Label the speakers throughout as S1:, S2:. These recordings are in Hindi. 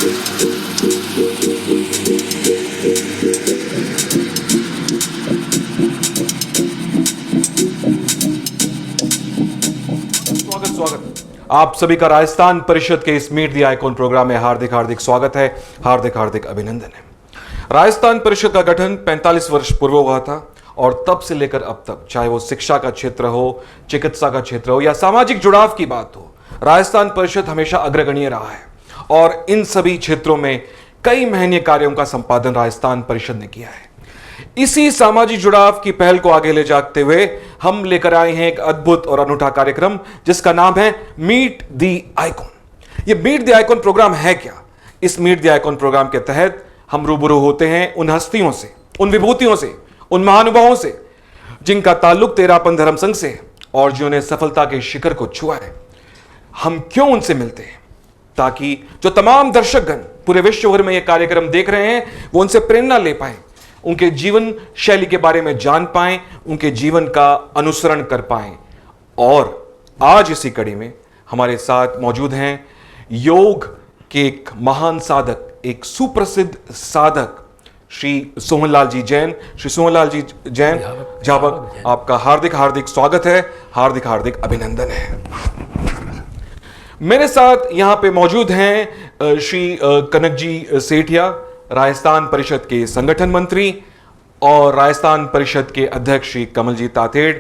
S1: स्वागत आप सभी का राजस्थान परिषद के इस मीट द आइकॉन प्रोग्राम में हार्दिक हार्दिक स्वागत है, हार्दिक हार्दिक अभिनंदन है। राजस्थान परिषद का गठन 45 वर्ष पूर्व हुआ था और तब से लेकर अब तक, चाहे वो शिक्षा का क्षेत्र हो, चिकित्सा का क्षेत्र हो या सामाजिक जुड़ाव की बात हो, राजस्थान परिषद हमेशा अग्रगण्य रहा है और इन सभी क्षेत्रों में कई महनीय कार्यों का संपादन राजस्थान परिषद ने किया है। इसी सामाजिक जुड़ाव की पहल को आगे ले जाते हुए हम लेकर आए हैं एक अद्भुत और अनूठा कार्यक्रम जिसका नाम है मीट द आइकॉन। ये मीट द आइकॉन प्रोग्राम है क्या? इस मीट द आइकॉन प्रोग्राम के तहत हम रूबरू होते हैं उन हस्तियों से, उन विभूतियों से, उन महानुभावों से जिनका ताल्लुक तेरापन धर्म संघ से और जिन्होंने सफलता के शिखर को छुआ है। हम क्यों उनसे मिलते हैं? ताकि जो तमाम दर्शकगण पूरे विश्व भर में यह कार्यक्रम देख रहे हैं वो उनसे प्रेरणा ले पाए, उनके जीवन शैली के बारे में जान पाएं, उनके जीवन का अनुसरण कर पाएं। और आज इसी कड़ी में हमारे साथ मौजूद हैं योग के एक महान साधक, एक सुप्रसिद्ध साधक श्री सोहनलाल जी जैन। श्री सोहनलाल जी जैन झाबक, आपका हार्दिक हार्दिक स्वागत है, हार्दिक हार्दिक अभिनंदन है। मेरे साथ यहां पे मौजूद हैं श्री कनक जी सेठिया, राजस्थान परिषद के संगठन मंत्री और राजस्थान परिषद के अध्यक्ष श्री कमल जी तातेड़।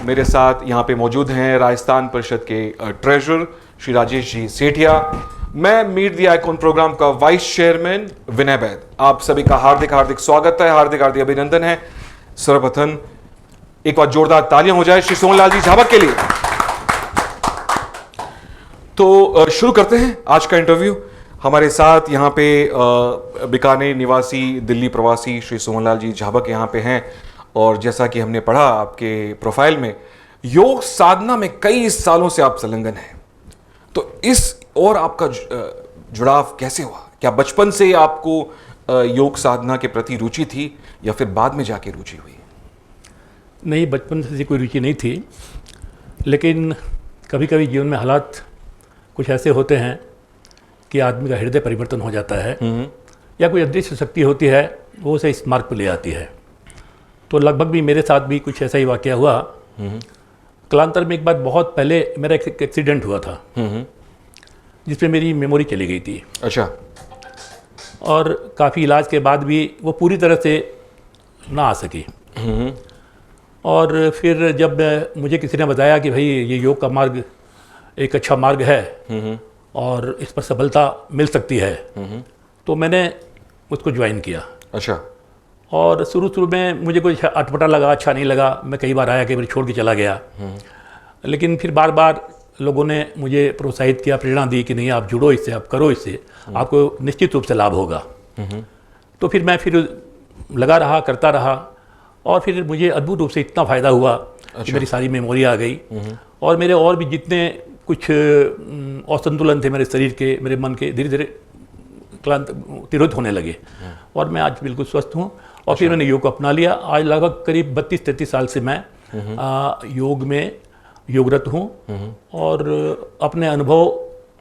S1: मेरे साथ यहां पे मौजूद हैं राजस्थान परिषद के ट्रेजरर श्री राजेश जी सेठिया। मैं मीट द आइकॉन प्रोग्राम का वाइस चेयरमैन विनय बैद। आप सभी का हार्दिक हार्दिक स्वागत है, हार्दिक हार्दिक अभिनंदन है। सर्वप्रथम एक बार जोरदार तालियां हो जाए श्री सोहनलाल जी झाबक के लिए। तो शुरू करते हैं आज का इंटरव्यू। हमारे साथ यहाँ पे बीकानेर निवासी दिल्ली प्रवासी श्री सोहनलाल जी झाबक यहाँ पे हैं और जैसा कि हमने पढ़ा आपके प्रोफाइल में, योग साधना में कई सालों से आप संलग्न हैं। तो इस और आपका जुड़ाव कैसे हुआ? क्या बचपन से आपको योग साधना के प्रति रुचि थी या फिर बाद में जाके रुचि हुई?
S2: नहीं, बचपन से कोई रुचि नहीं थी, लेकिन कभी कभी जीवन में हालात कुछ ऐसे होते हैं कि आदमी का हृदय परिवर्तन हो जाता है या कोई अदृश्य शक्ति होती है, वो उसे इस मार्ग पर ले आती है। तो लगभग भी मेरे साथ भी कुछ ऐसा ही वाकया हुआ। कालांतर में एक बार बहुत पहले मेरा एक एक्सीडेंट हुआ था जिसमें मेरी मेमोरी चली गई थी।
S1: अच्छा।
S2: और काफ़ी इलाज के बाद भी वो पूरी तरह से ना आ सकी। और फिर जब मुझे किसी ने बताया कि भाई ये योग का मार्ग एक अच्छा मार्ग है और इस पर सफलता मिल सकती है, तो मैंने उसको ज्वाइन किया।
S1: अच्छा।
S2: और शुरू में मुझे कुछ अटपटा लगा, अच्छा नहीं लगा। मैं कई बार आया, कई बार छोड़ के चला गया। लेकिन फिर बार बार लोगों ने मुझे प्रोत्साहित किया, प्रेरणा दी कि नहीं, आप जुड़ो इससे, आप करो इससे, आपको निश्चित रूप से लाभ होगा। तो फिर मैं लगा रहा, करता रहा और फिर मुझे अद्भुत रूप से इतना फ़ायदा हुआ कि मेरी सारी मेमोरी आ गई और मेरे और भी जितने कुछ असंतुलन थे मेरे शरीर के, मेरे मन के, धीरे धीरे तिरोध होने लगे और मैं आज बिल्कुल स्वस्थ हूँ। और फिर मैंने योग को अपना लिया। आज लगभग करीब 32-33 साल से मैं योग में योगरत हूँ और अपने अनुभव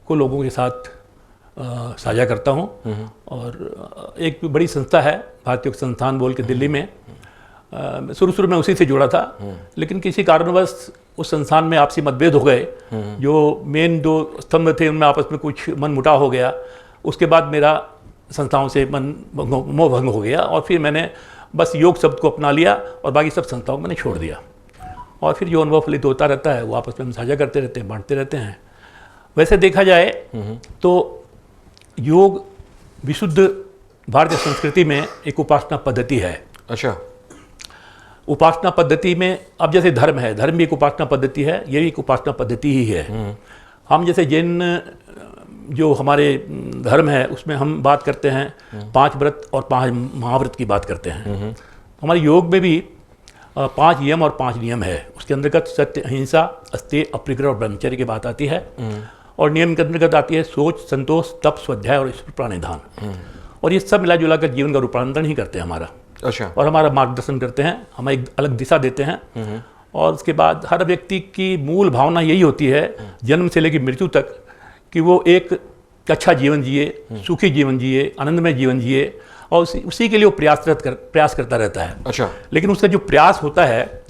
S2: को लोगों के साथ साझा करता हूँ। और एक बड़ी संस्था है भारतीय योग संस्थान बोल के दिल्ली में, शुरू में उसी से जुड़ा था, लेकिन किसी कारणवश उस संस्थान में आपसी मतभेद हो गए। जो मेन 2 स्तंभ थे उनमें आपस में कुछ मनमुटाव हो गया। उसके बाद मेरा संस्थाओं से मोह भंग हो गया और फिर मैंने बस योग शब्द को अपना लिया और बाकी सब संस्थाओं को मैंने छोड़ दिया। और फिर जो अनुभव फलित होता रहता है वो आपस में हम साझा करते रहते हैं, बांटते रहते हैं। वैसे देखा जाए तो योग विशुद्ध भारतीय संस्कृति में एक उपासना पद्धति है।
S1: अच्छा।
S2: उपासना पद्धति में अब जैसे धर्म है, धर्म भी एक उपासना पद्धति है, ये भी एक उपासना पद्धति ही है। हम जैसे जैन जो हमारे धर्म है उसमें हम बात करते हैं 5 व्रत और 5 महाव्रत की बात करते हैं। हमारे योग में भी 5 यम और 5 नियम है। उसके अंतर्गत सत्य, अहिंसा, अस्तेय, अप्रिग्रह और ब्रह्मचर्य की बात आती है। और नियम के अंतर्गत आती है सोच, संतोष, तप, स्वाध्याय और ईश्वर प्राणिधान। और ये सब मिला जुला कर जीवन का रूपांतरण ही करते हैं हमारा।
S1: अच्छा।
S2: और हमारा मार्गदर्शन करते हैं, हमें एक अलग दिशा देते हैं। और उसके बाद हर व्यक्ति की मूल भावना यही होती है जन्म से लेकर मृत्यु तक कि वो एक कि अच्छा जीवन जिए, सुखी जीवन जिए, आनंदमय जीवन जिए, और उसी के लिए वो प्रयास करता रहता है।
S1: अच्छा।
S2: लेकिन उसका जो प्रयास होता है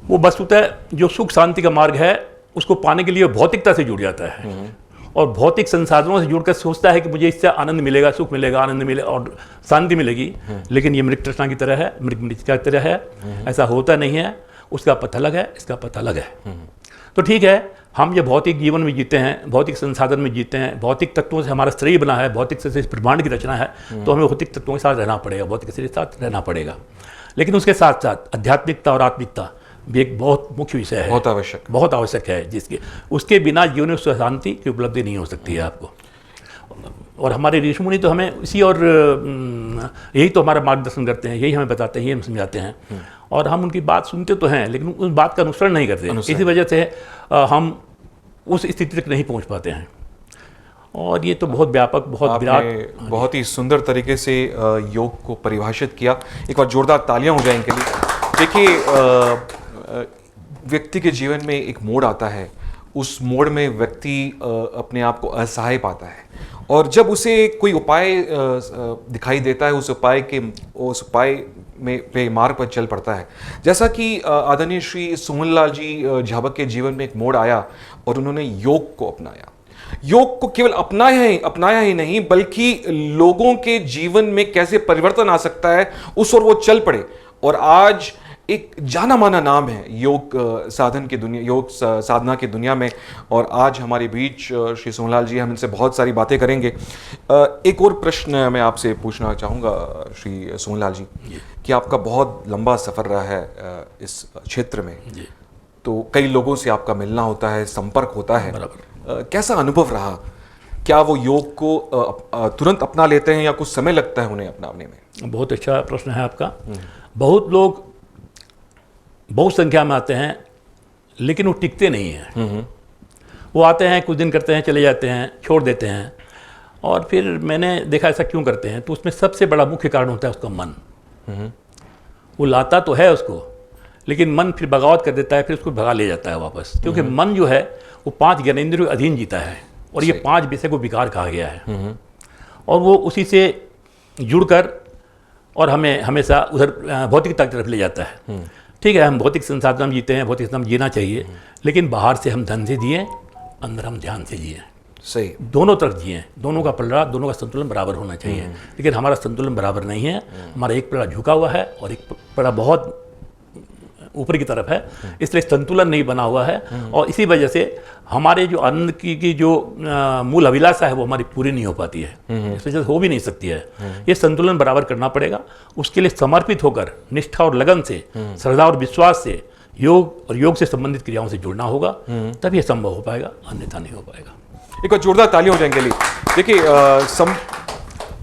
S2: वो वस्तुतः जो सुख शांति का मार्ग है उसको पाने के लिए भौतिकता से जुड़ जाता है और भौतिक संसाधनों से जुड़कर सोचता है कि मुझे इससे आनंद मिलेगा, सुख मिलेगा, आनंद मिलेगा और शांति मिलेगी। लेकिन ये मृग तृष्णा की तरह है, मृग मृतिका की तरह है, ऐसा होता नहीं है। उसका पथ अलग है, इसका पथ अलग है। तो ठीक है, हम ये भौतिक जीवन में जीते हैं, भौतिक संसाधन में जीते हैं, भौतिक तत्वों से हमारा शरीर बना है, भौतिक से ब्रह्मांड की रचना है, तो हमें भौतिक तत्वों के साथ रहना पड़ेगा, भौतिक शरीर के साथ रहना पड़ेगा। लेकिन उसके साथ साथ आध्यात्मिकता और आत्मिकता भी एक बहुत मुख्य विषय है, बहुत आवश्यक है, जिसके उसके बिना जीवन में सुख शांति की उपलब्धि नहीं हो सकती है आपको। और हमारे ऋषि मुनि तो हमें इसी और यही तो हमारा मार्गदर्शन करते हैं, यही हमें बताते हैं, यही हम समझाते हैं, और हम उनकी बात सुनते तो हैं लेकिन उस बात का अनुसरण नहीं करते। इसी वजह से हम उस स्थिति तक नहीं पहुंच पाते हैं। और ये तो बहुत व्यापक, बहुत विराट,
S1: बहुत ही सुंदर तरीके से योग को परिभाषित किया। एक बार जोरदार तालियां हो जाएं इनके लिए। देखिए, व्यक्ति के जीवन में एक मोड़ आता है, उस मोड़ में व्यक्ति अपने आप को असहाय पाता है, और जब उसे कोई उपाय दिखाई देता है, उस उपाय में पे मार्ग पर चल पड़ता है। जैसा कि आदरणीय श्री सोहनलाल जी झाबक के जीवन में एक मोड़ आया और उन्होंने योग को अपनाया। योग को केवल अपनाया ही नहीं, बल्कि लोगों के जीवन में कैसे परिवर्तन आ सकता है उस ओर वो चल पड़े, और आज एक जाना माना नाम है योग साधन की दुनिया, योग साधना की दुनिया में। और आज हमारे बीच श्री सोहनलाल जी, हम इनसे बहुत सारी बातें करेंगे। एक और प्रश्न मैं आपसे पूछना चाहूँगा श्री सोहनलाल जी, कि आपका बहुत लंबा सफ़र रहा है इस क्षेत्र में, तो कई लोगों से आपका मिलना होता है, संपर्क होता है, कैसा अनुभव रहा? क्या वो योग को तुरंत अपना लेते हैं या कुछ समय लगता है उन्हें अपनाने में?
S2: बहुत अच्छा प्रश्न है आपका। बहुत लोग बहुत संख्या में आते हैं लेकिन वो टिकते नहीं हैं। वो आते हैं, कुछ दिन करते हैं, चले जाते हैं, छोड़ देते हैं। और फिर मैंने देखा ऐसा क्यों करते हैं, तो उसमें सबसे बड़ा मुख्य कारण होता है उसका मन। वो लाता तो है उसको, लेकिन मन फिर बगावत कर देता है, फिर उसको भगा ले जाता है वापस। क्योंकि मन जो है वो 5 ज्ञानेंद्रियों के अधीन जीता है, और ये 5 विषय को विकार कहा गया है, और वो उसी से जुड़कर और हमें हमेशा उधर भौतिकता की तरफ ले जाता है। ठीक है, हम भौतिक संसाधन में जीते हैं, भौतिक संसाधन जीना चाहिए, लेकिन बाहर से हम धन से जिए, अंदर हम ध्यान से जिए।
S1: सही,
S2: दोनों तरफ जिए, दोनों का पलड़ा, दोनों का संतुलन बराबर होना चाहिए। लेकिन हमारा संतुलन बराबर नहीं है, हमारा एक पलड़ा झुका हुआ है और एक पलड़ा बहुत ऊपर की तरफ है, इसलिए संतुलन नहीं बना हुआ है। और इसी वजह से हमारे जो आनंद की जो मूल अभिलाषा है वो हमारी पूरी नहीं हो पाती है, इस वजह से हो भी नहीं सकती है। ये संतुलन बराबर करना पड़ेगा। उसके लिए समर्पित होकर, निष्ठा और लगन से, श्रद्धा और विश्वास से, योग और योग से संबंधित क्रियाओं से जुड़ना होगा, तब ये संभव हो पाएगा, अन्यथा नहीं हो पाएगा।
S1: एक बार जोरदार तालियां हो जाएंगे। देखिए,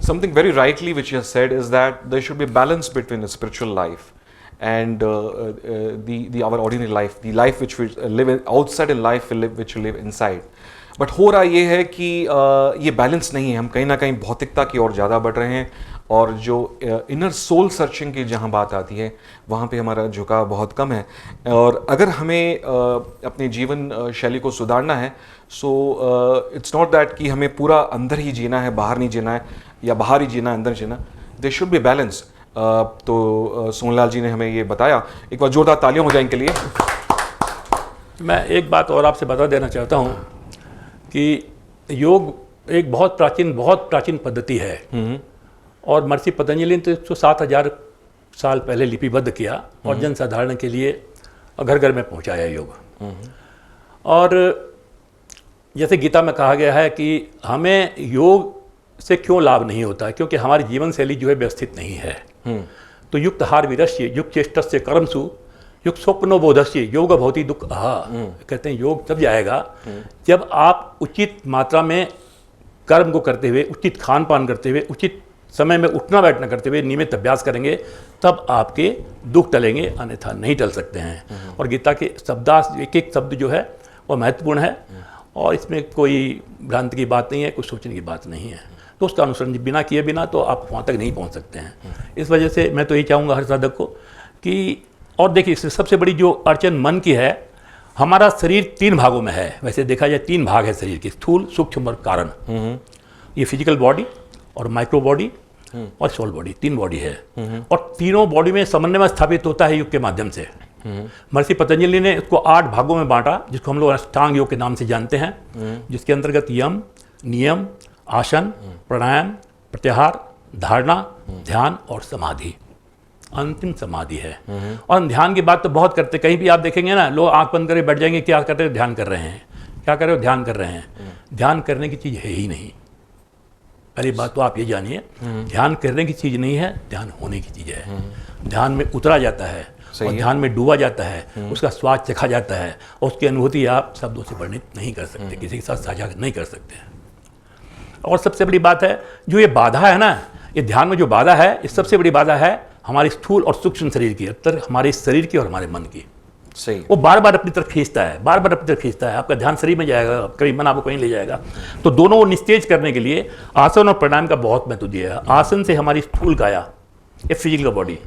S1: something very rightly which you have said is that there should be balance between the spiritual life and our ordinary life, the life which we live outside and life which we live inside. But हो रहा ये है कि ये बैलेंस नहीं है, हम कहीं ना कहीं भौतिकता की ओर ज़्यादा बढ़ रहे हैं, और जो इनर सोल सर्चिंग की जहाँ बात आती है वहाँ पे हमारा झुकाव बहुत कम है। और अगर हमें अपने जीवन शैली को सुधारना है, सो इट्स नॉट दैट कि हमें पूरा अंदर ही जीना है, बाहर नहीं जीना है, या बाहर ही जीना अंदर जीना, देयर शुड बी बैलेंस। तो सोहनलाल जी ने हमें ये बताया। एक बार जोरदार तालियां हो जाए इनके लिए।
S2: मैं एक बात और आपसे बता देना चाहता हूँ कि योग एक बहुत प्राचीन पद्धति है, और महर्षि पतंजलि ने तो इसको 7000 साल पहले लिपिबद्ध किया और जनसाधारण के लिए घर घर में पहुँचाया योग। और जैसे गीता में कहा गया है कि हमें योग से क्यों लाभ नहीं होता है, क्योंकि हमारी जीवन शैली जो है व्यवस्थित नहीं है। तो युक्त हार विरस्य युक्त चेष्टस्य कर्मसु युक्त स्वप्नो बोधस्य योग भौति दुख आहा। कहते हैं योग तब जाएगा जब आप उचित मात्रा में कर्म को करते हुए, उचित खान पान करते हुए, उचित समय में उठना बैठना करते हुए नियमित अभ्यास करेंगे, तब आपके दुख टलेंगे, अन्यथा नहीं टल सकते हैं। और गीता के शब्दार्थ, एक एक शब्द जो है वो महत्वपूर्ण है, और इसमें कोई भ्रांति की बात नहीं है, कुछ सोचने की बात नहीं है। तो उसका अनुसरण बिना किए बिना तो आप वहाँ तक नहीं पहुँच सकते हैं। इस वजह से मैं तो यही चाहूँगा हर साधक को कि, और देखिए इससे सबसे बड़ी जो अड़चन मन की है, हमारा शरीर 3 भागों में है। वैसे देखा जाए 3 भाग है शरीर के, स्थूल, सूक्ष्म और कारण। ये फिजिकल बॉडी और माइक्रो बॉडी और सोल बॉडी, 3 बॉडी है। और तीनों बॉडी में समन्वय स्थापित होता है योग के माध्यम से। महर्षि पतंजलि ने इसको 8 भागों में बांटा, जिसको हम लोग अष्टांग योग के नाम से जानते हैं, जिसके अंतर्गत यम, नियम, आसन, प्राणायाम, प्रत्याहार, धारणा, ध्यान और समाधि। अंतिम समाधि है। और ध्यान की बात तो बहुत करते, कहीं भी आप देखेंगे ना, लोग आंख बंद करके बैठ जाएंगे, क्या करते हैं, ध्यान कर रहे हैं। क्या कर रहे हो, ध्यान कर रहे हैं। ध्यान करने की चीज़ है ही नहीं। पहली बात तो आप ये जानिए, ध्यान करने की चीज़ नहीं है, ध्यान होने की चीज़ है। ध्यान में उतरा जाता है और ध्यान में डूबा जाता है, उसका स्वाद चखा जाता है और उसकी अनुभूति आप शब्दों से वर्णित नहीं कर सकते, किसी के साथ साझा नहीं कर सकते। और सबसे बड़ी बात है, जो ये बाधा है ना, ये ध्यान में जो बाधा है, ये सबसे बड़ी बाधा है हमारी स्थूल और सूक्ष्म शरीर की, अंतर हमारे शरीर की और हमारे मन की।
S1: सही।
S2: वो बार बार अपनी तरफ खींचता है, बार बार अपनी तरफ खींचता है। आपका ध्यान शरीर में जाएगा, कभी मन आपको कहीं ले जाएगा। तो दोनों निस्तेज करने के लिए आसन और प्राणायाम का बहुत महत्व दिया है। आसन से हमारी स्थूल काया, ये फिजिकल बॉडी,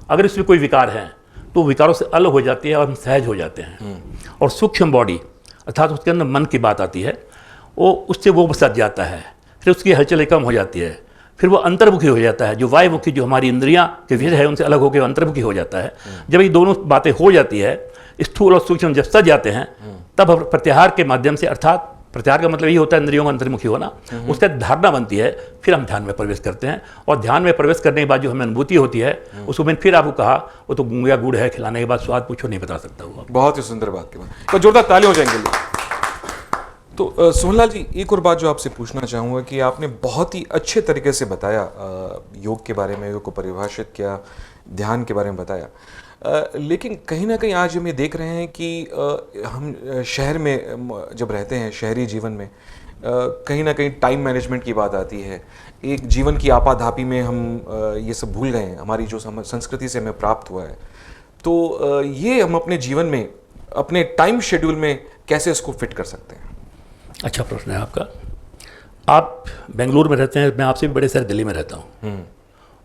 S2: अगर इसमें कोई विकार है तो विकारों से अलग हो जाती है और हम सहज हो जाते हैं। और सूक्ष्म बॉडी अर्थात उसके अंदर मन की बात आती है, वो उससे वो सज जाता है, फिर उसकी हलचल कम हो जाती है, फिर वो अंतर्मुखी हो जाता है। जो वायुमुखी, जो हमारी इंद्रियां के विषय है, उनसे अलग होकर अंतर्मुखी हो जाता है। जब ये दोनों बातें हो जाती है, स्थूल और सूक्ष्म जब सज जाते हैं, तब हम प्रत्याहार के माध्यम से, अर्थात प्रत्याहार का मतलब ये होता है इंद्रियों का अंतर्मुखी होना, उसका धारणा बनती है, फिर हम ध्यान में प्रवेश करते हैं। और ध्यान में प्रवेश करने के बाद जो हमें अनुभूति होती है, उसको मैंने फिर आपको कहा, वो तो गूंगा गुड़ है, खिलाने के बाद स्वाद पूछो नहीं बता सकता हुआ।
S1: बहुत ही सुंदर बात की बात, तो जोरदार ताली हो जाएंगे लिए। तो सोहनलाल जी, एक और बात जो आपसे पूछना चाहूँगा कि आपने बहुत ही अच्छे तरीके से बताया योग के बारे में, योग को परिभाषित किया, ध्यान के बारे में बताया, लेकिन कहीं ना कहीं आज हम ये देख रहे हैं कि हम शहर में जब रहते हैं, शहरी जीवन में कहीं ना कहीं टाइम मैनेजमेंट की बात आती है। एक जीवन की आपाधापी में हम ये सब भूल गए हैं, हमारी जो संस्कृति से हमें प्राप्त हुआ है। तो ये हम अपने जीवन में, अपने टाइम शेड्यूल में कैसे इसको फिट कर सकते हैं?
S2: अच्छा प्रश्न है आपका। आप बेंगलुरु में रहते हैं, मैं आपसे भी बड़े शहर दिल्ली में रहता हूँ,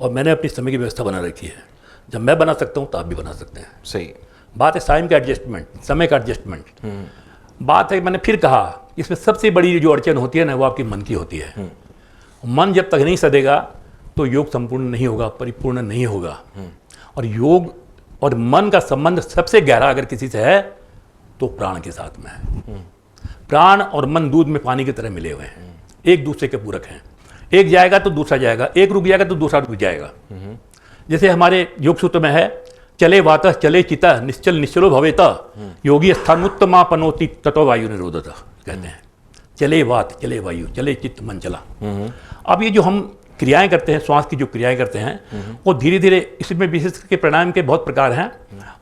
S2: और मैंने अपनी समय की व्यवस्था बना रखी है। जब मैं बना सकता हूँ तो आप भी बना सकते हैं।
S1: सही
S2: बात है टाइम का एडजस्टमेंट, समय का एडजस्टमेंट। बात है, मैंने फिर कहा, इसमें सबसे बड़ी जो अड़चन होती है ना, वो आपकी मन की होती है। मन जब तक नहीं सदेगा तो योग संपूर्ण नहीं होगा, परिपूर्ण नहीं होगा। और योग और मन का संबंध सबसे गहरा अगर किसी से है तो प्राण के साथ में है। प्राण और मन दूध में पानी की तरह मिले हुए हैं, एक दूसरे के पूरक हैं। एक जाएगा तो दूसरा जाएगा, एक रुक जाएगा तो दूसरा रुक जाएगा। जैसे हमारे योग सूत्र में है, चले वातः चले चितः निश्चल निश्चलो भवेतः योगी स्थानमुत्तमापनोति ततो वायु निरोधतः, कहते हैं। चले वात, चले वायु, चले चित्त, मन चला। अब ये जो हम क्रियाएं करते हैं, श्वास की जो क्रियाएं करते हैं, वो धीरे धीरे, इसमें विशेष करके प्राणायाम के बहुत प्रकार हैं,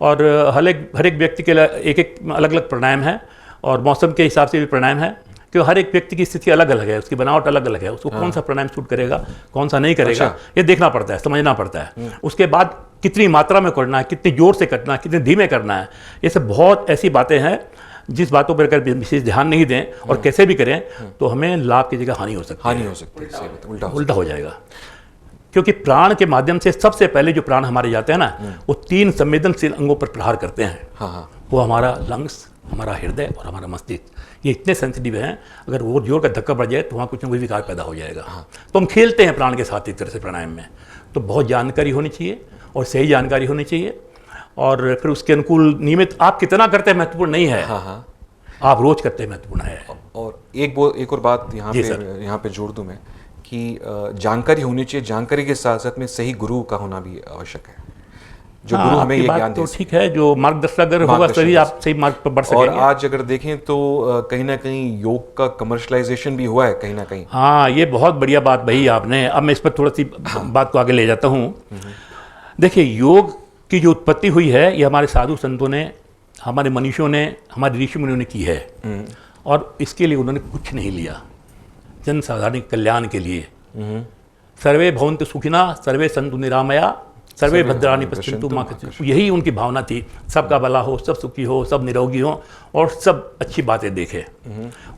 S2: और हर एक व्यक्ति के एक एक अलग अलग प्राणायाम है, और मौसम के हिसाब से भी प्राणायाम है, क्योंकि हर एक व्यक्ति की स्थिति अलग अलग है, उसकी बनावट अलग अलग है, उसको कौन सा प्राणायाम सूट करेगा, कौन सा नहीं करेगा, ये देखना पड़ता है, समझना पड़ता है। उसके बाद कितनी मात्रा में करना है, कितनी जोर से करना है, कितने धीमे करना है, ये सब बहुत ऐसी बातें हैं जिस बातों पर अगर विशेष ध्यान नहीं दें और कैसे भी करें तो हमें लाभ की जगह हानि हो सकती है।
S1: हानि हो सकती है, सही बात,
S2: उल्टा हो जाएगा। क्योंकि प्राण के माध्यम से सबसे पहले जो प्राण हमारे जाते हैं ना, वो 3 संवेदनशील अंगों पर प्रहार करते हैं।
S1: हाँ।
S2: वो हमारा लंग्स, हमारा हृदय और हमारा मस्तिष्क, ये इतने सेंसिटिव हैं, अगर वो जोर का धक्का पड़ जाए तो वहाँ कुछ ना कुछ विकार पैदा हो जाएगा। तो हम खेलते हैं प्राण के साथ एक तरह से प्राणायाम में। तो बहुत जानकारी होनी चाहिए और सही जानकारी होनी चाहिए, और फिर उसके अनुकूल नियमित आप कितना करते हैं महत्वपूर्ण नहीं है।
S1: हाँ।
S2: आप रोज करते हैं महत्वपूर्ण है।
S1: और एक और बात यहाँ पे जोड़ दूं मैं कि जानकारी होनी चाहिए, जानकारी के साथ साथ में सही गुरु का होना भी आवश्यक है, जो गुरु हमें ये ज्ञान दे।
S2: तो ठीक है, जो मार्गदर्शक अगर होगा तभी आप सही मार्ग पर बढ़ सकेंगे।
S1: और आज अगर देखें तो कहीं ना कहीं योग का कमर्शलाइजेशन भी हुआ है कहीं ना कहीं।
S2: हाँ, ये बहुत बढ़िया बात कही आपने। अब मैं इस पर थोड़ा सी बात को आगे ले जाता हूँ। देखिए, योग की जो उत्पत्ति हुई है, ये हमारे साधु संतों ने, हमारे मनीषियों ने, हमारे ऋषि मुनियों ने की है, और इसके लिए उन्होंने कुछ नहीं लिया, जन साधारण कल्याण के लिए। सर्वे भवन्तु सुखिनः सर्वे सन्तु निरामया सर्वे भद्राणि पश्यन्तु मां कश्चित्, यही उनकी भावना थी, सबका भला हो, सब सुखी हो, सब निरोगी हो और सब अच्छी बातें देखें।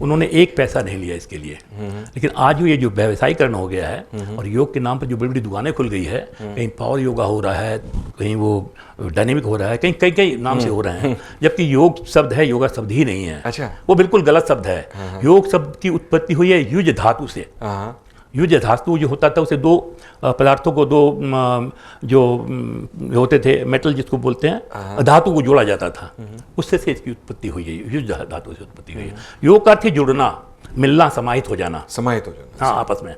S2: उन्होंने एक पैसा नहीं लिया इसके लिए। लेकिन आज ये जो व्यवसायीकरण हो गया है और योग के नाम पर जो बड़ी बड़ी दुकानें खुल गई है, कहीं पावर योगा हो रहा है, कहीं वो डायनेमिक हो रहा है, कहीं कई कई नाम से हो रहे हैं, जबकि योग शब्द है, योगा शब्द ही नहीं है।
S1: अच्छा।
S2: वो बिल्कुल गलत शब्द है। योग शब्द की उत्पत्ति हुई है युज धातु से। युज धातु जो होता था उसे दो पदार्थों को, दो जो होते थे मेटल जिसको बोलते हैं, धातु को जोड़ा जाता था, उससे से इसकी उत्पत्ति हुई है, युज धातु से उत्पत्ति हुई है। योग का अर्थ है जुड़ना, मिलना, समाहित हो जाना। हाँ, आपस में।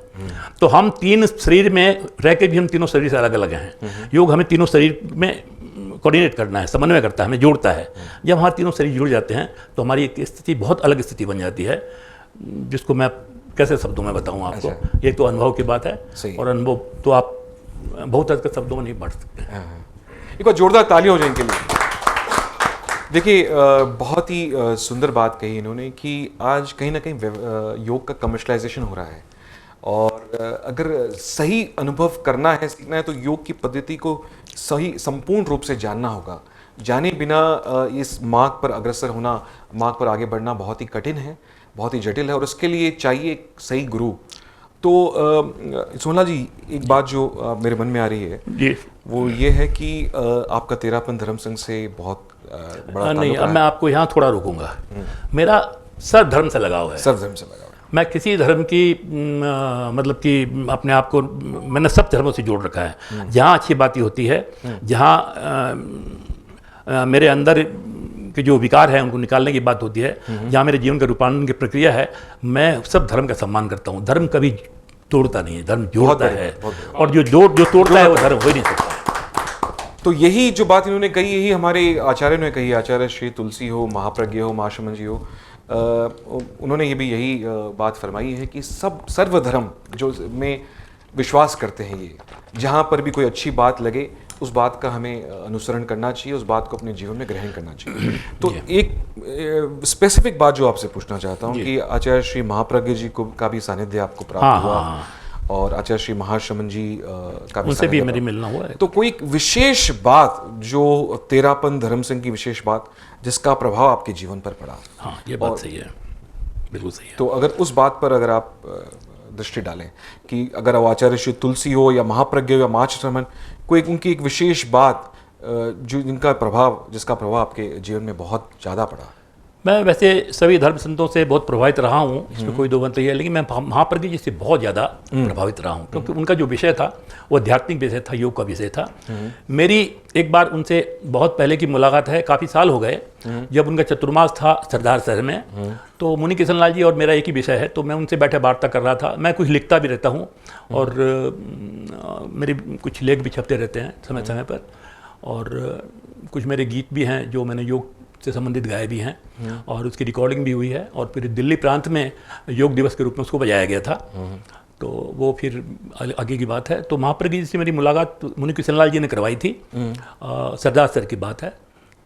S2: तो हम तीन शरीर में रह के भी हम तीनों शरीर से अलग अलग हैं। योग हमें तीनों शरीर में कोऑर्डिनेट करना है, समन्वय करता है, हमें जोड़ता है। जब हमारे तीनों शरीर जुड़ जाते हैं तो हमारी एक स्थिति बहुत अलग स्थिति बन जाती है, जिसको मैं कैसे शब्दों में बताऊं आपको।
S1: अच्छा।
S2: एक तो अनुभव की बात है, और अनुभव तो आप बहुत हद तक शब्दों में नहीं बढ़ सकते।
S1: एक बार जोरदार ताली हो जाए इनके लिए। देखिए, बहुत ही सुंदर बात कही इन्होंने कि आज कहीं ना कहीं योग का कमर्शलाइजेशन हो रहा है, और अगर सही अनुभव करना है, सीखना है, तो योग की पद्धति को सही संपूर्ण रूप से जानना होगा। जाने बिना इस मार्ग पर अग्रसर होना, मार्ग पर आगे बढ़ना बहुत ही कठिन है, बहुत ही जटिल है, और उसके लिए चाहिए एक सही गुरु। तो सोहनलाल जी, एक बात जो मेरे मन में आ रही है
S2: जी,
S1: वो ये है कि आपका तेरापन धर्म संघ से बहुत बड़ा
S2: नहीं, अब मैं आपको यहाँ थोड़ा रोकूंगा। मेरा सर्व धर्म से लगाव है।
S1: सर्व धर्म से लगाव है।
S2: मैं किसी धर्म की मतलब कि अपने आप को मैंने सब धर्मों से जोड़ रखा है। जहाँ अच्छी बातें होती है, जहाँ मेरे अंदर के जो विकार है उनको निकालने की बात होती है, जहाँ मेरे जीवन का रूपांतरण की प्रक्रिया है, मैं सब धर्म का सम्मान करता हूँ। धर्म कभी तोड़ता नहीं है, धर्म जोड़ता है, और जो तोड़ता है वो धर्म हो ही नहीं सकता।
S1: तो यही जो बात इन्होंने कही, यही हमारे आचार्य ने कही, आचार्य श्री तुलसी हो, महाप्रज्ञ हो, महाशमन जी हो, उन्होंने ये भी यही बात फरमाई है कि सब सर्वधर्म जो में विश्वास करते हैं, ये जहाँ पर भी कोई अच्छी बात लगे उस बात का हमें अनुसरण करना चाहिए, उस बात को अपने जीवन में ग्रहण करना चाहिए। तो एक स्पेसिफिक बात जो आपसे पूछना चाहता हूँ कि आचार्य श्री महाप्रज्ञ जी को का भी सानिध्य आपको प्राप्त हुआ, और आचार्य श्री महाशमन जी का भी
S2: उनसे भी मेरी मिलना हुआ है।
S1: तो कोई एक विशेष बात जो तेरापन धर्म संघ की विशेष बात जिसका प्रभाव आपके जीवन पर पड़ा?
S2: हाँ, ये बात सही है, बिल्कुल सही है।
S1: तो अगर उस बात पर अगर आप दृष्टि डालें कि अगर वो आचार्य श्री तुलसी हो या महाप्रज्ञ हो या महाशमन, कोई उनकी एक विशेष बात जो जिसका प्रभाव आपके जीवन में बहुत ज़्यादा पड़ा?
S2: मैं वैसे सभी धर्म संतों से बहुत प्रभावित रहा हूँ, इसमें कोई दो मत नहीं है, लेकिन मैं महाप्रज्ञ जी से बहुत ज़्यादा प्रभावित रहा हूँ, क्योंकि उनका जो विषय था वो आध्यात्मिक विषय था, योग का विषय था। मेरी एक बार उनसे बहुत पहले की मुलाकात है, काफ़ी साल हो गए, जब उनका चतुर्मास था सरदार शहर में। तो मुनि किशन लाल जी और मेरा एक ही विषय है, तो मैं उनसे बैठे वार्ता कर रहा था। मैं कुछ लिखता भी रहता हूँ, और मेरे कुछ लेख भी छपते रहते हैं समय समय पर, और कुछ मेरे गीत भी हैं जो मैंने योग से संबंधित गाए भी हैं, और उसकी रिकॉर्डिंग भी हुई है, और फिर दिल्ली प्रांत में योग दिवस के रूप में उसको बजाया गया था। तो वो फिर आगे की बात है। तो महाप्रज्ञ जी से मेरी मुलाकात मुनि किशन लाल जी ने करवाई थी, सरदार सर की बात है।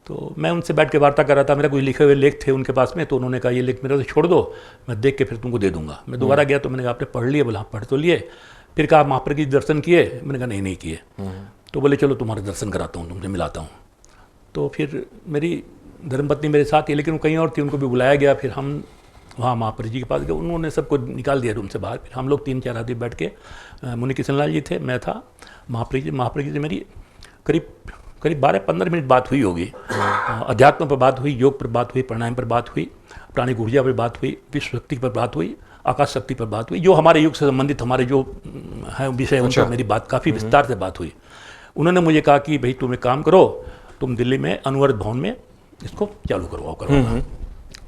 S2: तो मैं उनसे बैठ के वार्ता कर रहा था, मेरा कुछ लिखे हुए लेख थे उनके पास में, तो उन्होंने कहा ये लेख मेरे से छोड़ दो, मैं देख के फिर तुमको दे दूंगा। मैं दोबारा गया तो मैंने कहा आपने पढ़ लिए? बोला हाँ पढ़ तो लिए। फिर कहा महाप्रज्ञ जी दर्शन किए? मैंने कहा नहीं किए। तो बोले चलो तुम्हारे दर्शन कराता हूँ, तुमसे मिलाता हूँ। तो फिर मेरी धर्मपत्नी मेरे साथ थी, लेकिन वो कहीं और थी, उनको भी बुलाया गया। फिर हम वहाँ महाप्रज्ञ जी के पास गए, उन्होंने सबको निकाल दिया रूम से बाहर। फिर हम लोग 3-4 आदमी बैठ के, मुनि किशन लाल जी थे, मैं था, महाप्रज्ञ जी मेरी करीब 12-15 मिनट बात हुई होगी। अध्यात्म पर बात हुई, योग पर बात हुई, प्राणायाम पर बात हुई, प्राणिक ऊर्जा पर बात हुई, विश्व शक्ति पर बात हुई, आकाश शक्ति पर बात हुई, जो हमारे युग से संबंधित हमारे जो है विषय, उन पर मेरी बात काफ़ी विस्तार से बात हुई। उन्होंने मुझे कहा कि भाई तुम एक काम करो, तुम दिल्ली में अनवरत भवन में इसको चालू करवाओ।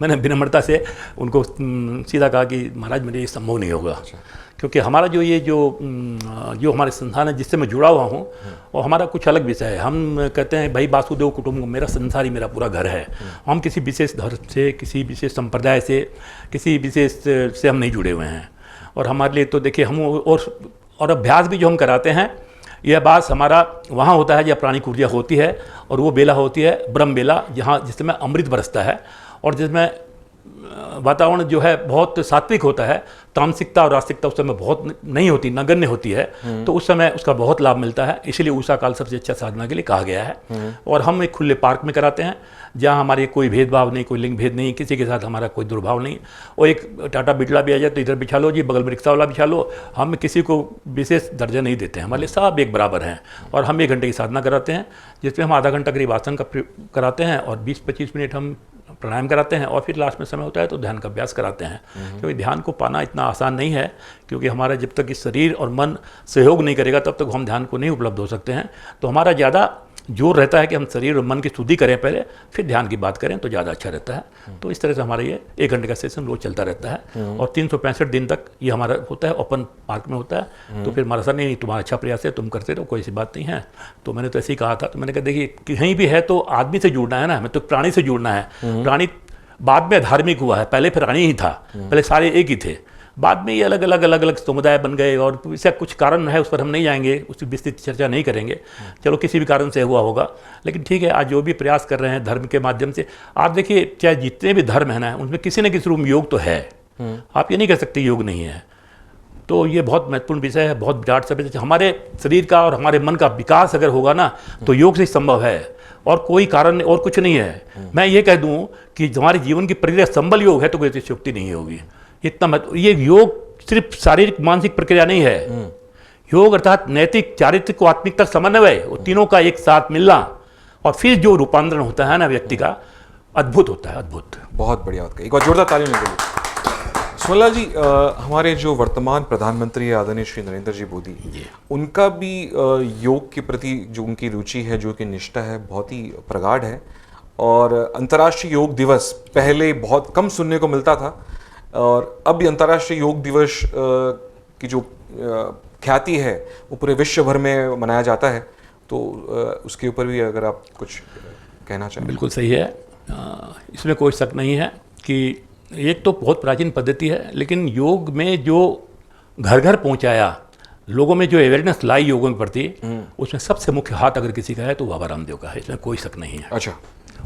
S2: मैंने विनम्रता से उनको सीधा कहा कि महाराज मेरे ये संभव नहीं होगा, क्योंकि हमारा जो हमारे संस्थान है जिससे मैं जुड़ा हुआ हूँ, और हमारा कुछ अलग विषय है। हम कहते हैं भाई वासुदेव कुटुंब, मेरा संसार ही मेरा पूरा घर है। हम किसी विशेष धर्म से, किसी विशेष संप्रदाय से, किसी विशेष से हम नहीं जुड़े हुए हैं। और हमारे लिए तो देखिए हम और अभ्यास भी जो हम कराते हैं, यह अभ्यास हमारा वहाँ होता है जहाँ प्राणिक ऊर्जा होती है, और वो बेला होती है ब्रह्म बेला, जिसमें अमृत बरसता है, और जिसमें वातावरण जो है बहुत सात्विक होता है, तामसिकता और रास्तिकता उस समय बहुत नहीं होती, नगण्य होती है, तो उस समय उसका बहुत लाभ मिलता है। इसीलिए उषा काल सबसे अच्छा साधना के लिए कहा गया है। और हम एक खुले पार्क में कराते हैं जहाँ हमारे कोई भेदभाव नहीं, कोई लिंग भेद नहीं, किसी के साथ हमारा कोई दुर्भाव नहीं। और एक टाटा बिरला भी आ जाए तो इधर बिछा लो जी, बगल में रिक्शा वाला बिछा लो, हम किसी को विशेष दर्जा नहीं देते हैं, हमारे लिए सब एक बराबर हैं। और हम 1 घंटे की साधना कराते हैं जिसमें हम आधा घंटा करीब आसन का कराते हैं और 20-25 मिनट हम प्राणायाम कराते हैं और फिर लास्ट में समय होता है तो ध्यान का अभ्यास कराते हैं। क्योंकि ध्यान को पाना इतना आसान नहीं है, क्योंकि हमारा जब तक इस शरीर और मन सहयोग नहीं करेगा तब तक हम ध्यान को नहीं उपलब्ध हो सकते हैं। तो हमारा ज़्यादा जोर रहता है कि हम शरीर और मन की शुद्धि करें पहले, फिर ध्यान की बात करें तो ज़्यादा अच्छा रहता है। तो इस तरह से हमारा ये 1 घंटे का सेशन रोज चलता रहता है और 365 दिन तक ये हमारा होता है, ओपन पार्क में होता है। तो फिर हमारा सर नहीं, तुम्हारा अच्छा प्रयास है, तुम करते रहो, कोई ऐसी बात नहीं है। तो मैंने तो ऐसे ही कहा था। तो मैंने कहा देखिए कहीं भी है तो आदमी से जुड़ना है ना, हमें तो प्राणी से जुड़ना है। प्राणी बाद में धार्मिक हुआ है, पहले प्राणी ही था, पहले सारे एक ही थे। बाद में ये अलग अलग समुदाय बन गए और इसका कुछ कारण है, उस पर हम नहीं जाएंगे, उसकी विस्तृत चर्चा नहीं करेंगे। चलो किसी भी कारण से हुआ होगा, लेकिन ठीक है, आज जो भी प्रयास कर रहे हैं धर्म के माध्यम से, आप देखिए चाहे जितने भी धर्म है ना, उनमें किसी न किसी रूप में योग तो है। आप ये नहीं कह सकते योग नहीं है। तो ये बहुत महत्वपूर्ण विषय है, बहुत विराट सब्जेक्ट। हमारे शरीर का और हमारे मन का विकास अगर होगा ना तो योग से संभव है, और कोई कारण और कुछ नहीं है। मैं ये कह दूं कि हमारे जीवन की प्रक्रिया संबल योग है तो कोई अतिशयोक्ति नहीं होगी। इतना ये योग सिर्फ शारीरिक मानसिक प्रक्रिया नहीं है। योग अर्थात नैतिक, चारित्रिक और आत्मिकता समन्वय, वो तीनों का एक साथ मिलना और फिर जो रूपांतरण होता है ना व्यक्ति का, अद्भुत होता है, अद्भुत।
S1: बहुत बढ़िया बात कही, एक बार जोरदार तालियों के लिए। सुमनलाल जी, हमारे जो वर्तमान प्रधानमंत्री आदरणीय श्री नरेंद्र जी मोदी, उनका भी योग के प्रति जो उनकी रुचि है, जो उनकी निष्ठा है, बहुत ही प्रगाढ़ है। और अंतर्राष्ट्रीय योग दिवस पहले बहुत कम सुनने को मिलता था और अब भी अंतर्राष्ट्रीय योग दिवस की जो ख्याति है वो पूरे विश्व भर में मनाया जाता है। तो उसके ऊपर भी अगर आप कुछ कहना चाहें।
S2: बिल्कुल सही है, इसमें कोई शक नहीं है कि एक तो बहुत प्राचीन पद्धति है, लेकिन योग में जो घर घर पहुंचाया, लोगों में जो अवेयरनेस लाई योगों के प्रति, उसमें सबसे मुख्य हाथ अगर किसी का है तो बाबा रामदेव का है, इसमें कोई शक नहीं है।
S1: अच्छा,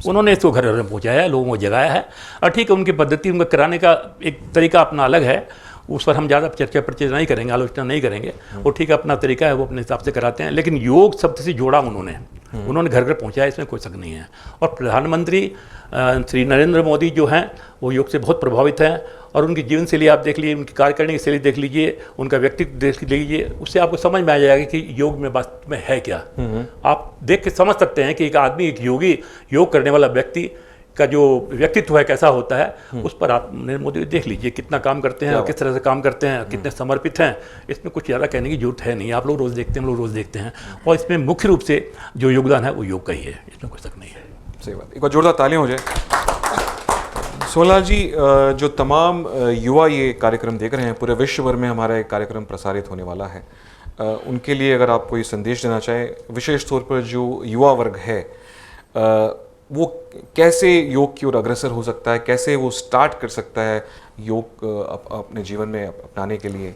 S2: उन्होंने इसको घर घर में पहुंचाया है, लोगों को जगाया है। और ठीक है, उनकी पद्धति, उनका कराने का एक तरीका अपना अलग है, उस पर हम ज़्यादा चर्चा प्रचर्चा नहीं करेंगे, आलोचना नहीं करेंगे। वो ठीक है, अपना तरीका है, वो अपने हिसाब से कराते हैं। लेकिन योग शब्द से जोड़ा उन्होंने घर घर पहुंचाया, इसमें कोई शक नहीं है। और प्रधानमंत्री श्री नरेंद्र मोदी जो हैं वो योग से बहुत प्रभावित हैं, और उनकी जीवन शैली आप देख लीजिए, उनकी कार्य करने की शैली देख लीजिए, उनका व्यक्तित्व देख लीजिए, उससे आपको समझ में आ जाएगा कि योग में वास्तव में है क्या। आप देख के समझ सकते हैं कि एक आदमी, एक योगी, योग करने वाला व्यक्ति का जो व्यक्तित्व है कैसा होता है। उस पर आप नरेंद्र मोदी देख लीजिए कितना काम करते हैं और किस तरह से काम करते हैं, कितने समर्पित हैं। इसमें कुछ ज़्यादा कहने की जरूरत है नहीं, आप लोग रोज़ देखते हैं, हम लोग रोज़ देखते हैं। और इसमें मुख्य रूप से जो योगदान है वो योग का ही है, इसमें कोई शक नहीं है।
S1: सही बात, एक बार जोरदार तालियां हो जाए। सोमलाल जी, जो तमाम युवा ये कार्यक्रम देख रहे हैं, पूरे विश्व भर में हमारा एक कार्यक्रम प्रसारित होने वाला है, उनके लिए अगर आप कोई संदेश देना चाहें, विशेष तौर पर जो युवा वर्ग है वो कैसे योग की ओर अग्रसर हो सकता है, कैसे वो स्टार्ट कर सकता है योग अपने जीवन में अपनाने के लिए,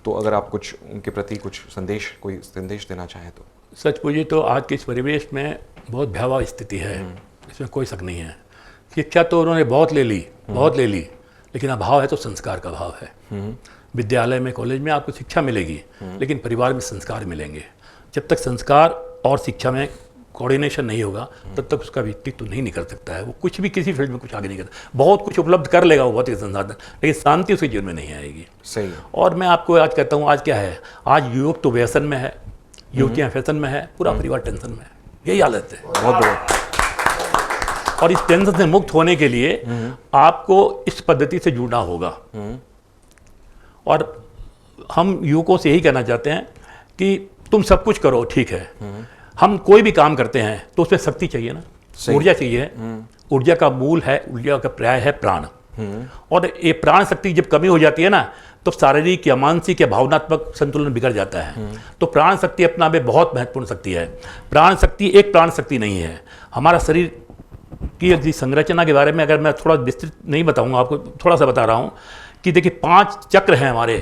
S1: तो अगर आप कुछ उनके प्रति कुछ कोई संदेश देना चाहें तो।
S2: सच पूछिए तो आज के इस परिवेश में बहुत भयावह स्थिति है, इसमें कोई शक नहीं है। शिक्षा तो उन्होंने बहुत ले ली, लेकिन अभाव है तो संस्कार का अभाव है। विद्यालय में, कॉलेज में आपको शिक्षा मिलेगी, लेकिन परिवार में संस्कार मिलेंगे। जब तक संस्कार और शिक्षा में कोऑर्डिनेशन नहीं होगा तब तक उसका व्यक्तित्व नहीं निकल सकता है। वो कुछ भी किसी फील्ड में कुछ आगे नहीं करता, बहुत कुछ उपलब्ध कर लेगा वो भौतिक संसाधन, लेकिन शांति उसके जीवन में नहीं आएगी।
S1: सही।
S2: और मैं आपको आज कहता हूँ, आज क्या है, आज युवक तो व्यसन में है, युवतियाँ फैशन में है, पूरा परिवार टेंशन में है, यही हालत है।
S1: बहुत बढ़िया।
S2: और इस टेंशन से मुक्त होने के लिए आपको इस पद्धति से जुड़ना होगा। और हम युवकों से यही कहना चाहते हैं कि तुम सब कुछ करो, ठीक है, हम कोई भी काम करते हैं तो उसमें शक्ति चाहिए ना, ऊर्जा चाहिए। ऊर्जा का मूल है, ऊर्जा का पर्याय है प्राण। और ये प्राण शक्ति जब कमी हो जाती है ना तो शारीरिक या मानसिक या भावनात्मक संतुलन बिगड़ जाता है। तो प्राण शक्ति अपना में बहुत महत्वपूर्ण शक्ति है। प्राण शक्ति एक प्राण शक्ति नहीं है। हमारा शरीर की संरचना के बारे में अगर मैं थोड़ा विस्तृत नहीं बताऊंगा, आपको थोड़ा सा बता रहा हूँ कि देखिए 5 चक्र हैं हमारे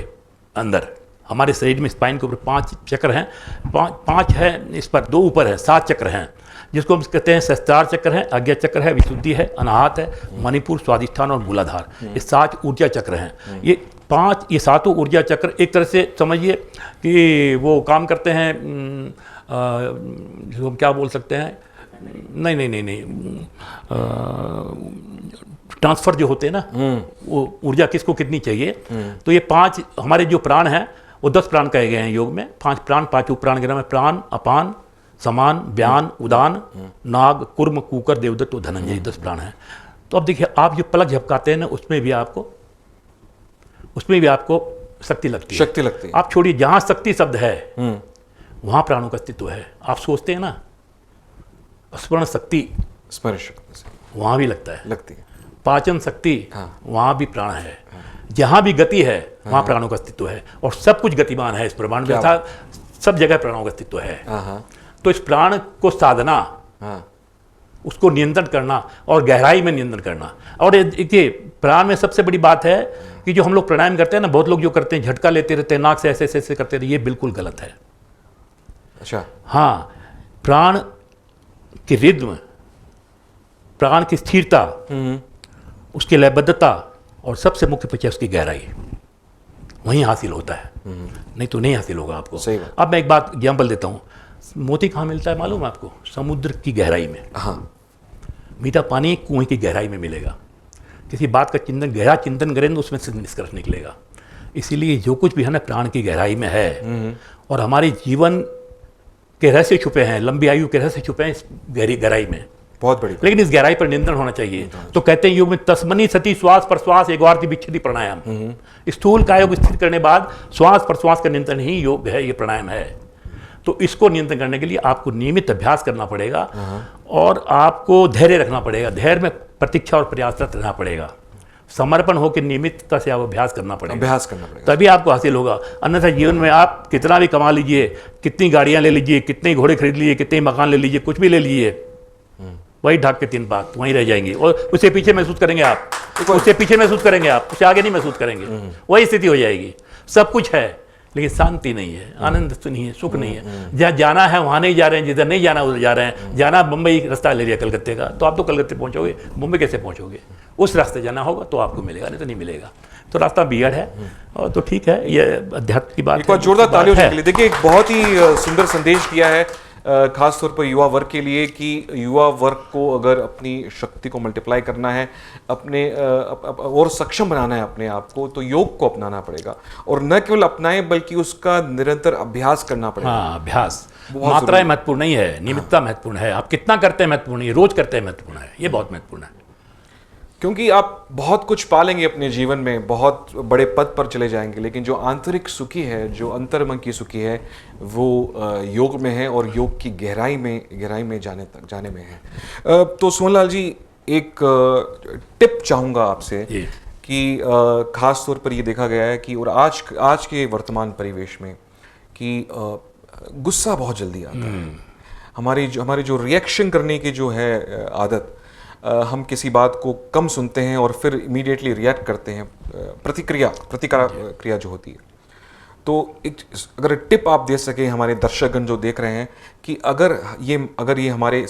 S2: अंदर, हमारे शरीर में स्पाइन के ऊपर 5 चक्र हैं, 5 है, इस पर 2 ऊपर है, 7 चक्र हैं। जिसको हम कहते हैं सहस्त्रार चक्र है, आज्ञा चक्र है, विशुद्धि है, अनाहत है, मणिपुर, स्वाधिष्ठान और मूलाधार। ये 7 ऊर्जा चक्र हैं। ये सातों ऊर्जा चक्र एक तरह से समझिए कि वो काम करते हैं, जिसको हम क्या बोल सकते हैं, नहीं, ट्रांसफर जो होते हैं ना, वो ऊर्जा किसको कितनी चाहिए। तो ये 5 हमारे जो प्राण हैं वो 10 प्राण कहे गए हैं योग में। 5 प्राण, 5 उपप्राण के नाम है प्राण, अपान, समान, व्यान, उदान, नाग, कुर्म, कुकर, देवदत्त और धनंजय, 10 प्राण हैं। तो अब देखिए, आप जो पलक झपकाते हैं ना, उसमें भी आपको शक्ति लगती है।
S1: शक्ति लगती है।
S2: आप छोड़िए, जहां शक्ति शब्द है वहां प्राणों का अस्तित्व है। आप सोचते हैं ना स्मरण शक्ति,
S1: स्पर्श
S2: वहां भी लगता है,
S1: लगती है।
S2: पाचन शक्ति, वहां भी प्राण है। जहां भी गति है वहां प्राणों का अस्तित्व है। और सब कुछ गतिमान है इस ब्रह्मांड में, अर्थात सब जगह प्राणों का अस्तित्व है। तो इस प्राण को साधना, उसको नियंत्रण करना और गहराई में नियंत्रण करना। और देखिए, प्राण में सबसे बड़ी बात है कि जो हम लोग प्राणायाम करते हैं ना, बहुत लोग जो करते हैं झटका लेते रहते हैं, नाक से ऐसे ऐसे करते रहते हैं, ये बिल्कुल गलत है।
S1: अच्छा।
S2: हाँ, प्राण की रिद्म, प्राण की स्थिरता, उसकी लयबद्धता और सबसे मुख्य पक्ष है उसकी गहराई, वहीं हासिल होता है। नहीं तो नहीं हासिल होगा आपको।
S1: सही बात।
S2: अब मैं एक बात एग्जाम्पल देता हूँ। मोती कहाँ मिलता है मालूम है आपको? समुद्र की गहराई में। मीठा पानी कुएं की गहराई में मिलेगा। किसी बात का गहरा चिंतन करें तो उसमें से निष्कर्ष निकलेगा। इसीलिए जो कुछ भी है ना, प्राण की गहराई में है। और हमारे जीवन के रहस्य छुपे हैं, लंबी आयु के रहस्य छुपे हैं इस गहराई में।
S1: बहुत बड़ी।
S2: लेकिन इस गहराई पर नियंत्रण होना चाहिए। तो कहते हैं योग में तस्मनी सती श्वास प्रश्वास एगवार्ति विच्छेदी प्राणायाम। स्थूल कायोग स्थित करने बाद श्वास प्रश्वास का नियंत्रण ही योग है, ये प्राणायाम है। तो इसको नियंत्रण करने के लिए आपको नियमित अभ्यास करना पड़ेगा और आपको धैर्य रखना पड़ेगा। धैर्य में प्रतीक्षा और प्रयासरत रहना पड़ेगा। समर्पण होकर नियमितता से आप अभ्यास करना पड़ेगा, तभी आपको हासिल होगा। अन्यथा जीवन में आप कितना भी कमा लीजिए, कितनी गाड़ियां ले लीजिए, कितने घोड़े खरीद लीजिए, कितने मकान ले लीजिए, कुछ भी ले लीजिए, वही ढाक के 3 बात वहीं रह जाएंगे। और उससे पीछे महसूस करेंगे आप, उससे पीछे महसूस करेंगे आप, उससे आगे नहीं महसूस करेंगे। वही स्थिति हो जाएगी। सब कुछ है लेकिन शांति नहीं है, आनंद नहीं है, सुख नहीं है। जहाँ जाना है वहाँ नहीं जा रहे हैं, जिधर नहीं जाना उधर जा रहे हैं। जाना बम्बई रास्ता ले लिया कलकत्ते का, तो आप तो कलकत्ते पहुँचोगे, मुंबई कैसे पहुँचोगे? उस रास्ते जाना होगा तो आपको मिलेगा, नहीं तो नहीं मिलेगा। तो रास्ता बिगड़ है। और तो ठीक है, ये अध्यात्म की बात।
S1: एक बार जोरदार तालियों के लिए। देखिए, एक बहुत ही सुंदर संदेश दिया है, खास तौर पर युवा वर्ग के लिए, कि युवा वर्ग को अगर अपनी शक्ति को मल्टीप्लाई करना है, अपने और सक्षम बनाना है अपने आप को, तो योग को अपनाना पड़ेगा। और न केवल अपनाएं बल्कि उसका निरंतर अभ्यास करना पड़ेगा।
S2: हाँ, अभ्यास। मात्राएं महत्वपूर्ण नहीं है, नियमितता महत्वपूर्ण है। आप कितना करते हैं महत्वपूर्ण है, रोज करते हैं महत्वपूर्ण है। ये बहुत महत्वपूर्ण है,
S1: क्योंकि आप बहुत कुछ पालेंगे अपने जीवन में, बहुत बड़े पद पर चले जाएंगे, लेकिन जो आंतरिक सुखी है, जो अंतर्मन की सुखी है, वो योग में है और योग की गहराई में जाने में है। तो सोहनलाल जी, एक टिप चाहूँगा आपसे कि खास तौर पर ये देखा गया है कि और आज के वर्तमान परिवेश में कि गुस्सा बहुत जल्दी आता है। हमारी जो रिएक्शन करने की जो है आदत, हम किसी बात को कम सुनते हैं और फिर इमीडिएटली रिएक्ट करते हैं, प्रतिक्रिया जो होती है। तो एक अगर टिप आप दे सके हमारे दर्शकगण जो देख रहे हैं कि अगर ये हमारे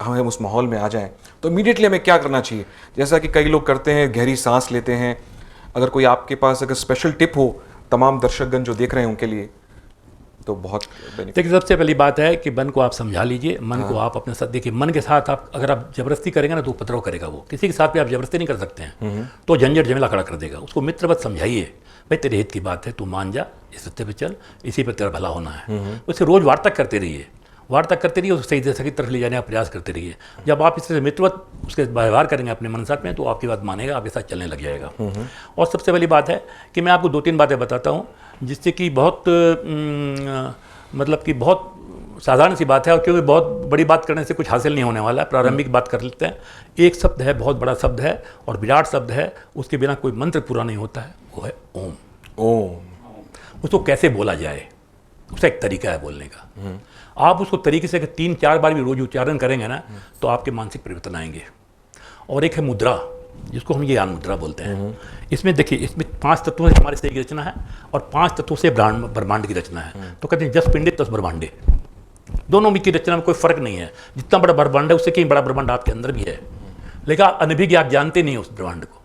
S1: हम उस माहौल में आ जाएं तो इमीडिएटली हमें क्या करना चाहिए? जैसा कि कई लोग करते हैं, गहरी सांस लेते हैं। अगर कोई आपके पास अगर स्पेशल टिप हो तमाम दर्शकगण जो देख रहे हैं उनके लिए, तो बहुत
S2: देखिए, सबसे पहली बात है कि मन को आप समझा लीजिए। मन को आप अपने साथ देखिए। मन के साथ आप अगर आप जबरदस्ती करेंगे ना तो उपद्रव करेगा। वो किसी के साथ भी आप जबरदस्ती नहीं कर सकते हैं, तो झंझट झमेला खड़ा कर देगा। उसको मित्रवत समझाइए, भाई तेरे हित की बात है, तू मान जा, इस सत्य पे चल, इसी पर तेरा भला होना है। उससे रोज वार्ता करते रहिए, उसको सही दिशा की तरफ ले जाने का प्रयास करते रहिए। जब आप इससे मित्रवत उसके व्यवहार करेंगे अपने मन साथ में, तो आपकी बात मानेगा, आपके साथ चलने लग जाएगा। और सबसे पहली बात है कि मैं आपको 2-3 बातें बताता हूँ जिससे कि बहुत मतलब कि बहुत साधारण सी बात है, और क्योंकि बहुत बड़ी बात करने से कुछ हासिल नहीं होने वाला है। प्रारंभिक बात कर लेते हैं। एक शब्द है, बहुत बड़ा शब्द है और विराट शब्द है, उसके बिना कोई मंत्र पूरा नहीं होता है, वो है ओम। ओम उसको कैसे बोला जाए, उसका एक तरीका है बोलने का। आप उसको तरीके से 3-4 बार भी रोज उच्चारण करेंगे ना, तो आपके मानसिक परिवर्तन आएंगे। और एक है मुद्रा, जिसको हम ज्ञान मुद्रा बोलते हैं। इसमें देखिए, इसमें 5 तत्वों से हमारे शरीर की रचना है और 5 तत्वों से ब्रह्मांड की रचना है। तो कहते हैं 10 पिंडे 10 ब्रह्मांडे। दोनों की रचना में कोई फर्क नहीं है। जितना बड़ा ब्रह्मांड है उससे कहीं बड़ा ब्रह्मांड आपके अंदर भी है, लेकिन आप अनभिज्ञ, आप जानते नहीं उस ब्रह्मांड को।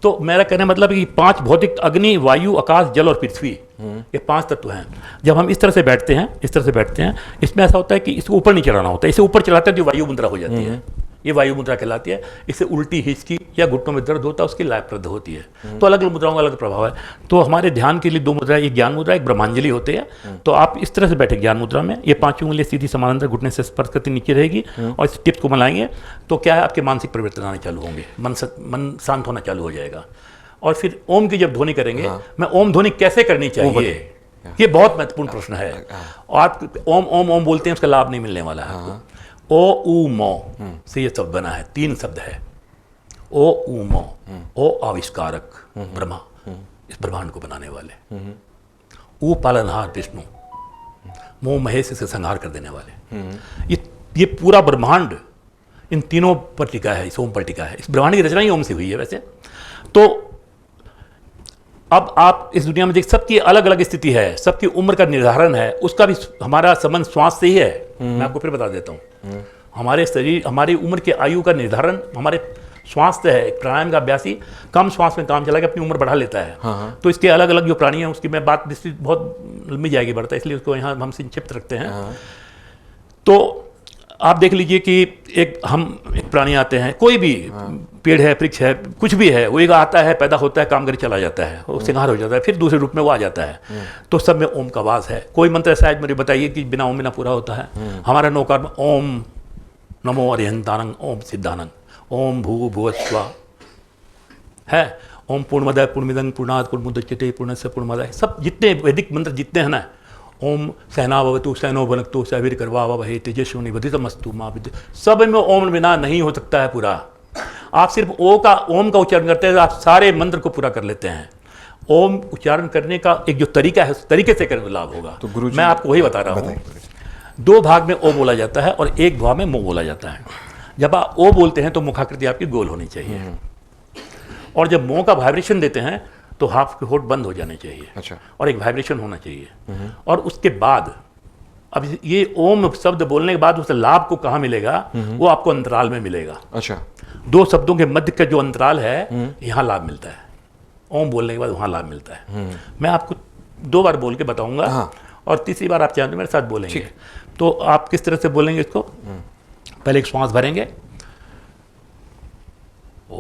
S2: तो मेरा कहने मतलब है कि 5 भौतिक, अग्नि, वायु, आकाश, जल और पृथ्वी, ये 5 तत्व हैं। जब हम इस तरह से बैठते हैं, इसमें ऐसा होता है कि इसको ऊपर नहीं चढ़ाना होता है। इसे ऊपर चलाते हैं तो वायु मुद्रा हो जाती है, ये वायु मुद्रा कहलाती है। इससे उल्टी, हिचकी या घुटनों में दर्द होता है, उसकी लाभप्रद होती है। तो अलग अलग मुद्राओं का अलग प्रभाव है। तो हमारे ध्यान के लिए 2 मुद्राएं, एक ज्ञान मुद्रा, एक ब्रह्मांजलि होती है। तो आप इस तरह से बैठे ज्ञान मुद्रा में, ये 5 उंगलियां सीधी समानांतर घुटने से स्पर्श करती नीचे रहेगी, और इस टिप्स को मिलाएंगे तो क्या है, आपके मानसिक परिवर्तन आने चालू होंगे, मन शांत होना चालू हो जाएगा। और फिर ओम की जब ध्वनि करेंगे, मैं ओम ध्वनि कैसे करनी चाहिए, ये बहुत महत्वपूर्ण प्रश्न है। और आप ओम ओम ओम बोलते हैं, उसका लाभ नहीं मिलने वाला है आपको। ओ उ मो से ये शब्द बना है, 3 शब्द है। ओ उ मो, ओ आविष्कारक ब्रह्मा, इस ब्रह्मांड को बनाने वाले, ऊ पालनहार विष्णु, मो महेश, इसे संहार कर देने वाले। ये पूरा ब्रह्मांड इन तीनों पर टिका है, इस ओम पर टिका है। इस ब्रह्मांड की रचना ही ओम से हुई है वैसे तो। अब आप इस दुनिया में देख, सबकी अलग अलग स्थिति है, सबकी उम्र का निर्धारण है, उसका भी हमारा संबंध श्वास से ही है। मैं आपको फिर बता देता हूँ, हमारे शरीर, हमारी उम्र के आयु का निर्धारण हमारे श्वास से है। प्राणायाम का अभ्यासी कम श्वास में काम चला के अपनी उम्र बढ़ा लेता है। तो इसके अलग अलग जो प्राणी हैं, उसकी मैं बात विस्तृत बहुत लंबी जाएगी, बढ़ता है, इसलिए उसको यहाँ हम संक्षिप्त रखते हैं। तो आप देख लीजिए कि एक प्राणी आते हैं, कोई भी पेड़ है, वृक्ष है, कुछ भी है, वो एक आता है, पैदा होता है, काम करके चला जाता है, वो संहार हो जाता है, फिर दूसरे रूप में वो आ जाता है। तो सब में ओम का वास है। कोई मंत्र ऐसा है मुझे बताइए कि बिना ओम बिना पूरा होता है? हमारा नौकार ओम नमो अरिहंतानंग, ओम सिद्धानंग, ओम भू भुवस्वा है, ओम पूर्णमदः पूर्णमिदं पूर्णात् पूर्णमुदच्यते पूर्णस्य पूर्णमादाय, सब जितने वैदिक मंत्र जितने हैं ना, ओम सहनावतु सहनो भुनक्तु सवीर्यर्वावहै तेजस्विनावधीतमस्तु मा विद्विषावहै, सब में ओम बिना नहीं हो सकता है पूरा। आप सिर्फ ओम का उच्चारण करते हैं, आप सारे मंत्र को पूरा कर लेते हैं। ओम उच्चारण करने का एक जो तरीका है, उस तरीके से करने लाभ होगा। तो गुरुजी, मैं आपको वही बता रहा हूँ। 2 भाग में ओ बोला जाता है और 1 भाग में मो बोला जाता है। जब आप ओ बोलते हैं तो मुखाकृति आपकी गोल होनी चाहिए, और जब मो का वाइब्रेशन देते हैं तो हाफ के होठ बंद हो जाने चाहिए। अच्छा। और एक वाइब्रेशन होना चाहिए। और उसके बाद अब ये ओम शब्द बोलने के बाद उस लाभ को कहाँ मिलेगा, वो आपको अंतराल में मिलेगा। अच्छा। 2 शब्दों के मध्य का जो अंतराल है, यहाँ लाभ मिलता है। ओम बोलने के बाद वहाँ लाभ मिलता है। मैं आपको 2 बार बोल के बताऊंगा, और तीसरी बार आप चाहें तो मेरे साथ बोलेंगे। तो आप किस तरह से बोलेंगे इसको? पहले एक श्वास भरेंगे, ओम,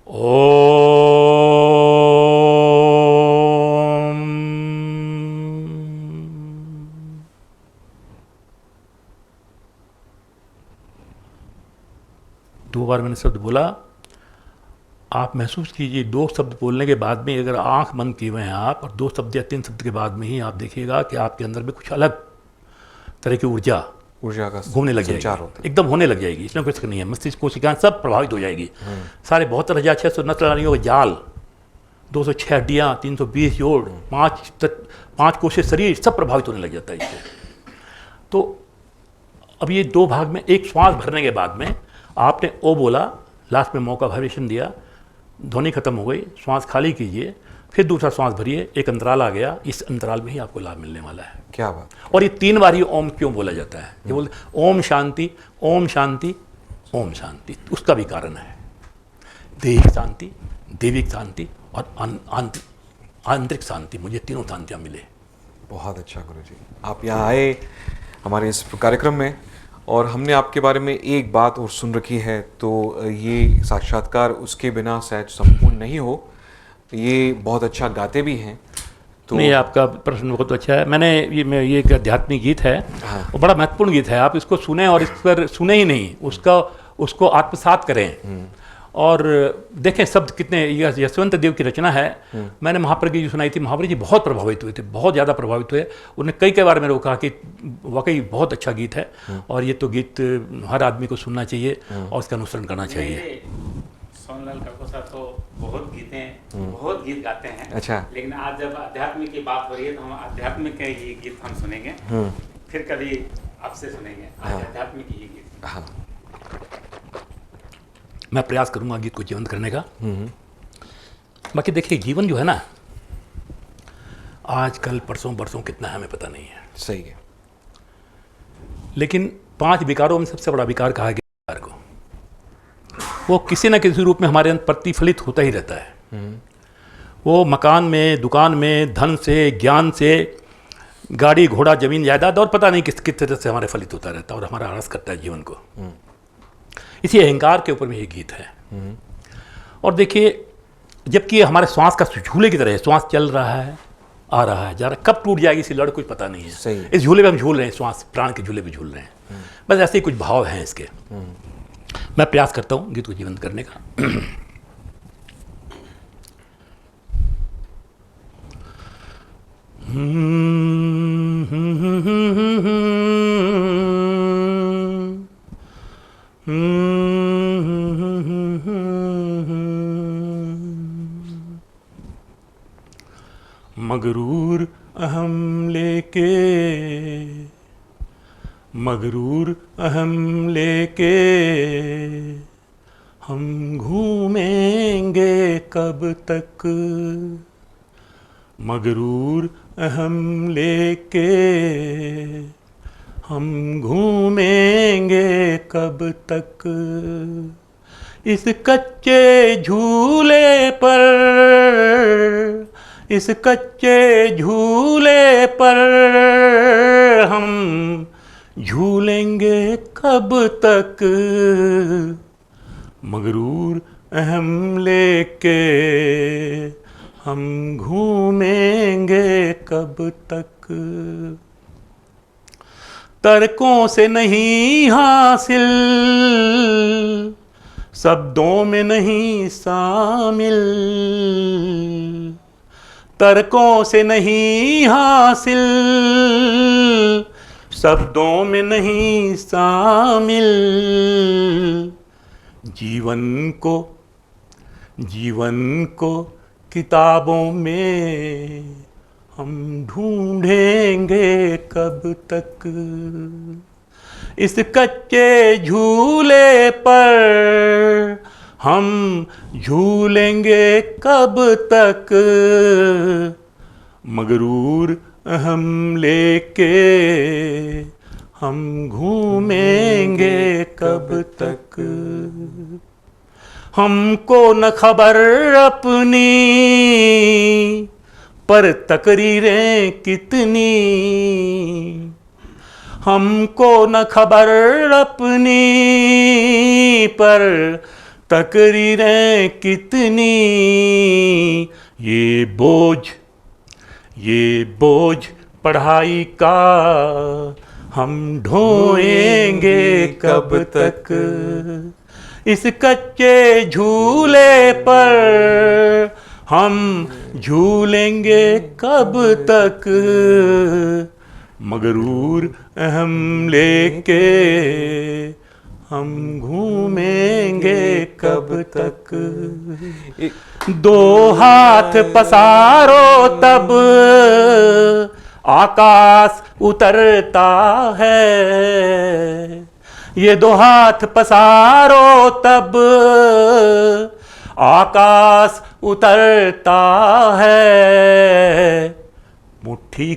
S2: ओम, 2 बार मैंने शब्द बोला। आप महसूस कीजिए, 2 शब्द बोलने के बाद में अगर आंख बंद किए हुए हैं आप, और 2 शब्द या 3 शब्द के बाद में ही आप देखिएगा कि आपके अंदर में कुछ अलग तरह की ऊर्जा का घूमने लग जाएगी, एकदम होने लग जाएगी। इसमें कुछ नहीं है। मस्तिष्क कोशिकाएं सब प्रभावित हो जाएगी। सारे 72,600 नस्ल रानियों का जाल, 206 हड्डियाँ, 320 जोड़, 5 कोशिश शरीर, सब प्रभावित होने लग जाता है इससे। तो अब ये 2 भाग में, एक श्वास भरने के बाद में आपने ओ बोला, लास्ट में मौका वाइब्रेशन दिया, ध्वनि खत्म हो गई, श्वास खाली कीजिए, फिर दूसरा श्वास भरिए, एक अंतराल आ गया, इस अंतराल में ही आपको लाभ मिलने वाला है। क्या बात। और ये 3 बार ये ओम क्यों बोला जाता है? ये बोलते ओम शांति, ओम शांति, ओम शांति। उसका भी कारण है, दैहिक शांति, दैविक शांति और आंतरिक शांति। मुझे तीनों शांतियाँ मिले।
S1: बहुत अच्छा गुरुजी, आप यहाँ आए हमारे इस कार्यक्रम में, और हमने आपके बारे में एक बात और सुन रखी है, तो ये साक्षात्कार उसके बिना शायद संपूर्ण नहीं हो। ये बहुत अच्छा गाते भी हैं।
S2: तो नहीं, आपका प्रश्न बहुत अच्छा है। ये एक आध्यात्मिक गीत है, वो बड़ा महत्वपूर्ण गीत है। आप इसको सुने, और इस पर सुने ही नहीं, उसको आत्मसात करें और देखें शब्द कितने। यशवंत देव की रचना है। मैंने महापर की जो सुनाई थी, महापर जी बहुत प्रभावित हुए थे, बहुत ज़्यादा प्रभावित हुए। उन्हें कई बार मेरे को कहा कि वाकई बहुत अच्छा गीत है, और ये तो गीत हर आदमी को सुनना चाहिए और उसका अनुसरण करना चाहिए।
S3: सोनलाल काको साहब तो बहुत गीत गाते हैं।
S1: अच्छा।
S3: लेकिन आज जब अध्यात्म की बात हो रही है तो हम अध्यात्म के ही गीत हम सुनेंगे, फिर कभी आपसे सुनेंगे। आज अध्यात्म की ही गीत।
S2: मैं प्रयास करूंगा गीत को जीवंत करने का। बाकी देखिए, जीवन जो है ना, आज कल परसों बरसों कितना है हमें पता नहीं है,
S1: सही है।
S2: लेकिन 5 विकारों में सबसे बड़ा विकार कहा गया विकार को। वो किसी न किसी रूप में हमारे अंदर प्रतिफलित होता ही रहता है। वो मकान में, दुकान में, धन से, ज्ञान से, गाड़ी घोड़ा, जमीन जायदाद, और पता नहीं किस किस तरह से हमारे फलित होता रहता है और हमारा ह्रास करता है जीवन को। इसी अहंकार के ऊपर में ये गीत है। और देखिए, जबकि ये हमारे श्वास का झूले की तरह है, श्वास चल रहा है, आ रहा है, जा रहा है, कब टूट जाएगी इसी लड़ कुछ पता नहीं है।
S1: सही है।
S2: इस झूले पे हम झूल रहे हैं, श्वास प्राण के झूले पे झूल रहे हैं। बस ऐसे ही कुछ भाव हैं इसके। मैं प्रयास करता हूँ गीत को जीवंत करने का। मगरूर अहम लेके, मगरूर अहम लेके हम घूमेंगे कब तक, मगरूर अहम लेके हम घूमेंगे कब तक, इस कच्चे झूले पर, इस कच्चे झूले पर हम झूलेंगे कब तक, मगरूर अहम लेके हम घूमेंगे कब तक। तर्कों से नहीं हासिल, शब्दों में नहीं शामिल, तर्कों से नहीं हासिल, शब्दों में नहीं शामिल, जीवन को किताबों में हम ढूंढेंगे कब तक, इस कच्चे झूले पर हम झूलेंगे कब तक, मगरूर अहम लेके हम घूमेंगे कब तक। हमको न खबर अपनी, पर तकरीरें कितनी, हमको न खबर अपनी, पर तकरीरें कितनी, ये बोझ पढ़ाई का हम ढोएंगे कब तक, इस कच्चे झूले पर हम झूलेंगे कब तक, मगरूर अहम लेके हम घूमेंगे कब तक। दो हाथ पसारो तब आकाश उतरता है, ये दो हाथ पसारो तब आकाश उतरता है, मुट्ठी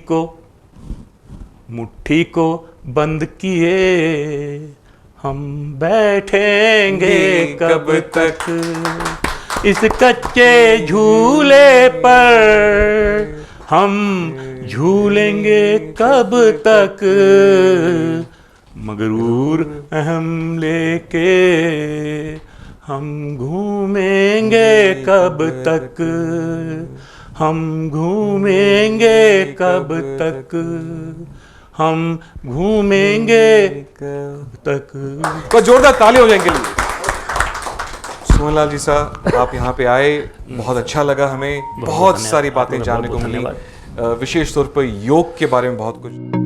S2: को बंद किए हम बैठेंगे कब तक, इस कच्चे झूले पर हम झूलेंगे कब तक, मगरूर अहम लेके हम घूमेंगे कब तक, हम घूमेंगे कब तक, हम घूमेंगे कब तक।
S1: तो जोरदार ताली हो जाएंगे लिए। सुमनलाल जी साहब, आप यहाँ पे आए, बहुत अच्छा लगा हमें, बहुत सारी बातें जानने को मिली, विशेष तौर पर योग के बारे में बहुत कुछ।